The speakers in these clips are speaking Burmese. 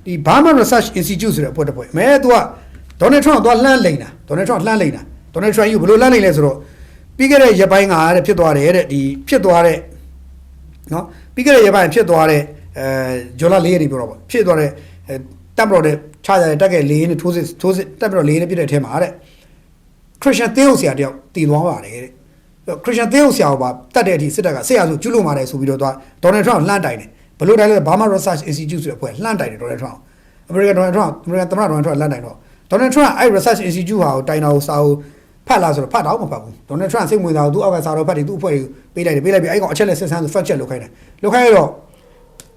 ဒီ Burma Research Institute ဆိုတဲ့အဖွဲ့တစ်ဖွဲ့မဲသူက Donald Trump သွားလှမ်းလိမ့်တာ Donald Trump လှမ်းလိမ့်တာ Donald Trump ယူဘယ်လိုလှမ်းလိမ့်လဲဆိုတော့ပြီးခဲ့တဲ့ရက်ပိုင်းကတဲ့ဖြစ်သွားတယ်တဲ့ဒီဖြစ်သွားတဲ့နော်ပြီးခဲ့တဲ့ရက်ပိုင်းဖြစ်သွားတဲ့ဂျွန်လ4ရက်နေပြောတော့ဖြစ်သွားတဲ့တပ်မတော်တဲ့ခြားရတဲ့တက်ကလေးနဲ့ထိုးစစ်တပ်မတော်လေးနဲ့ပြည့်တဲ့အထဲမှာတဲ့ Christian သေဟုတ်ဆရာတယောက်တည်သွားပါတယ်တဲ့ Christian သေဟုတ်ဆရာကပါတတ်တဲ့အထိစစ်တပ်ကဆက်ရဆိုကျူးလွန်ပါတယ်ဆိုပြီးတော့သွား Donald Trump လှမ်းတိုင်တယ်ဘလို့တိုင်းလဲ Burma Research Institute ဆိုတဲ့အဖွဲ့လှမ်းတိုင်တယ် Donald Trump အမေရိကန် Donald Trump သမ္မတ Donald Trump လှမ်းတိုင်တော့ Donald Trump အဲ့ Research Institute ဟာကိုတိုင်တာကိုစာကိုဖတ်လာဆိုတော့ဖတ်တော့မဖတ်ဘူး Donald Trump စိတ်ဝင်စားသူအောက်ကစာတော့ဖတ်တယ်သူ့အဖွဲ့ကိုပေးလိုက်ပြီးအဲ့ကောင်အချက်လက်ဆက်ဆန်းဆို fact check လုပ်ခိုင်းတယ်လုပ်ခိုင်းတော့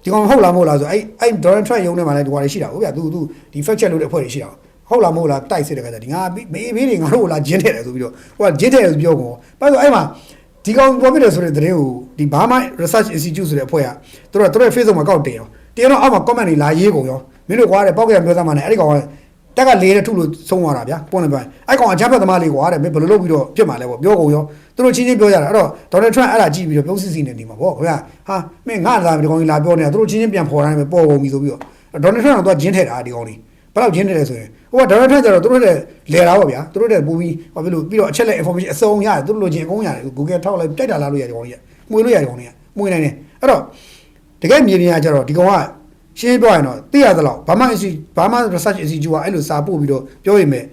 ဒီကောင်ဟုတ်လားမဟုတ်လားဆိုအဲ့ Donald Trump ရုံးထဲမှာလည်းဒီကွာတွေရှိတာဟုတ်ဗျာသူဒီ fact check လုပ်တဲ့အဖွဲ့တွေရှိတာဟုတ်လားမဟုတ်လားတိုက်စစ်တဲ့ခါကျဒီငါမေးတွေငါတို့လာဂျင်းထဲတယ်ဆိုပြီးတော့ဟိုကဂျင်းထဲတယ်ဆိုပြောကုန်ဘာလို့အဲ့မှာဒီကောင်ပေါ်ပြတယ်ဆိုတဲ့တဲ့ကိုဒီ Burma Research Institute ဆိုတဲ့အဖွဲ့ကသူတို့ Facebook မှာကောက်တင်တော့အောက်မှာ comment တွေလာရေးကုန်ရောမင်းတို့ကွာတဲ့ပောက်ကရမျိုးသားမှနဲ့အဲ့ဒီကောင်ကတက်ကလေးနဲ့ထုလို့ဆုံးသွားတာဗျာပွန်းနေပါအဲ့ကောင်အချမ်းဖက်သမားလေးကွာတဲ့မင်းဘယ်လိုလုပ်ပြီးတော့ဖြစ်မှာလဲပေါ့ပြောကုန်ရောသူတို့ချင်းချင်းပြောကြတာအဲ့တော့ Donald Trump အဲ့ဒါကြည့်ပြီးတော့ပြုံးစစ်စီနေမှာပေါ့ခင်ဗျာဟာမင်းငါလာဒီကောင်ကြီးလာပြောနေတာသူတို့ချင်းချင်းပြန်ဖော်တိုင်းပဲပေါ်ကုန်ပြီဆိုပြီးတော့ Donald Trump ကတော့ဂျင်းထဲတာဒီကောင်လေးဘယ်လောက်ဂျင်းထဲလဲဆိုရင်ဟိုက Donald Trump ကျတော့သူတို့တဲ့လဲတာပေါ့ဗျာသူတို့တဲ့ပူပြီးဟောပြီးလို့ပြီးတော့အချက်လက် information အစုံရတယ်သူတို့လိုချင်အကုန်ရတယ် Google ထောက်လိုက်တိုက်တာလားလို့ရတယ်ဒီကောင်ကြီးကမှွေလို့ရတယ်ဒီကောင်ကြီးကမှွေနိုင်တယ်အဲ့တော့တကယ်မြေပြင်ကကျတော့ဒီကောင်ကရှင်းပြောရင်တော့သိရသလောက်Burma Research Institute ကအဲ့လိုစာပို့ပြီးတော့ပြောရမယ်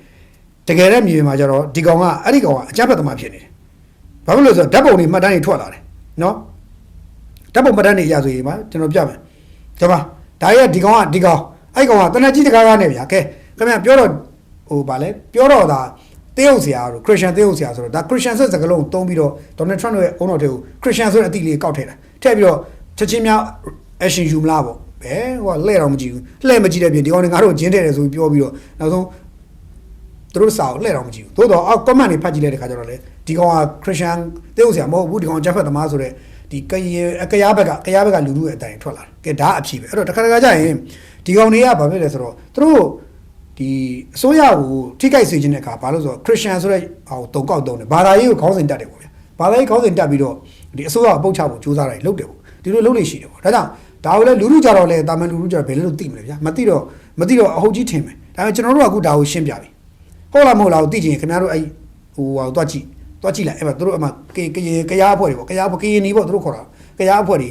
တကယ်တဲ့မြေပြင်မှာကျတော့ဒီကောင်ကအကြမ်းဖက်သမားဖြစ်နေတယ်ဘာဖြစ်လို့လဲဆိုတော့ဓာတ်ပုံတွေမှတ်တမ်းတွေထွက်လာတယ်နော်ဓာတ်ပုံမှတ်တမ်းတွေအရာဆိုရင်ပါကျွန်တော်ပြမယ်ဒါပါဒါရဲ့ဒီကောင်အဲ့ကောင်ကတနက်ကြီးတကားကားနဲ့ဗျာကဲခင်ဗျပြောတော့ဟိုဗာလဲပြောတော့ဒါသေဟုတ်ဆရာတို့ Christian သေဟုတ်ဆရာဆိုတော့ဒါ Christian ဆိုတဲ့စကားလုံးသုံးပြီးတော့ Donald Trump ရဲ့အုံတော်တွေကို Christian ဆိုတဲ့အတိလေးကောက်ထည့်တာထည့်ပြီးတော့ချက်ချင်းများ action ယူမလားပေါ့ဘယ်ဟိုကလှဲ့တော့မကြည့်ဘူးလှဲ့မကြည့်တဲ့ပြင်ဒီကောင်တွေငါတို့ဂျင်းထဲတယ်ဆိုပြီးပြောပြီးတော့နောက်ဆုံးသူတို့စာကိုလှဲ့တော့မကြည့်ဘူးသို့တော့အောက် comment တွေဖတ်ကြည့်လိုက်တဲ့ခါကျတော့လေဒီကောင်က Christian သေဟုတ်ဆရာမဟုတ်ဘူးဒီကောင်ဂျက်ဖက်သမားဆိုတဲ့ဒီကရားဘက်ကလူလူရဲ့အတိုင်းထွက်လာတယ်ကဲဒါအဖြစ်ပဲအဲ့တော့တခါကြာရင်ဒီကောင်တွေကဘာဖြစ်လဲဆိုတော့သူတို့ဒီအစိုးရကိုထိခိုက်စေခြင်းတဲ့အခါဘာလို့ဆိုတော့ Christian ဆိုတဲ့ဟိုတုံကောက်တုံးတယ်ဘာသာရေးကိုခေါင်းစဉ်တက်တယ်ပေါ့ဗျာဘာသာရေးခေါင်းစဉ်တက်ပြီးတော့ဒီအစိုးရကိုပုတ်ချဖို့ကြိုးစားတယ်လုပ်တယ်ပေါ့ဒီလိုလုပ်နေရှိတယ်ပေါ့ဒါကြောင့်ဒါကိုလည်းလူလူကြတော့လဲတာမန်လူလူကြတော့ဘယ်လိုသိမလဲဗျာမသိတော့အဟုတ်ကြီးထင်မယ်ဒါပေမဲ့ကျွန်တော်တို့ကအခုဒါကိုရှင်းပြပြီဟုတ်လားမဟုတ်လားကိုသိချင်ခင်ဗျားတို့အဲ့ဟိုတွားကြည့်လိုက်အဲ့မှာတို့အမှကရားအဖွဲ့တွေပေါ့ကရင်နီပေါ့တို့ခေါ်တာကရားအဖွဲ့တွေ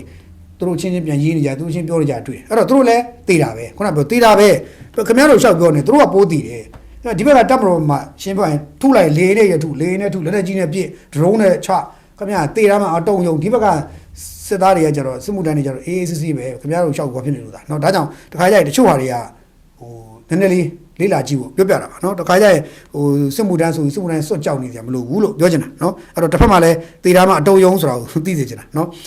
တို့ချင်းပြန်ရေးနေကြသူချင်းပြောနေကြတွေ့အဲ့တော့တို့လည်းသိတာပဲခုနကပြောသိတာပဲခင်ဗျားတို့ရှောက်ပြောနေတို့ကပိုးသိတယ်ဒီဘက်ကတပ်မတော်မှာရှင်းပြရင်ထုလိုက်လေနဲ့ရထုလေနဲ့ထုလက်နဲ့ကြီးနဲ့ပြည့်ဒရုန်းနဲ့ချခင်ဗျာသိတာမှအတုံယုံဒီဘက်ကစစ်သားတွေကကျတော့စစ်မှုတန်းတွေကျတော့အေးအေးဆေးဆေးပဲခင်ဗျားတို့ရှောက်ကွာဖြစ်နေလို့ဒါเนาะဒါကြောင့်တခါကျရင်တချို့ဟာတွေကဟိုနည်းနည်းလေးလေးလာကြည့်ဖို့ပြောပြတာပါเนาะတခါကျရင်ဟိုစစ်မှုတန်းဆိုစစ်မှုတန်းစွတ်ကြောက်နေကြမလို့ဘူးလို့ပြောချင်တာเนาะအဲ့တော့တစ်ဖက်မှာလည်းသေတာမှအတုံယုံဆိုတာကိုသိစေချင်တာเนาะ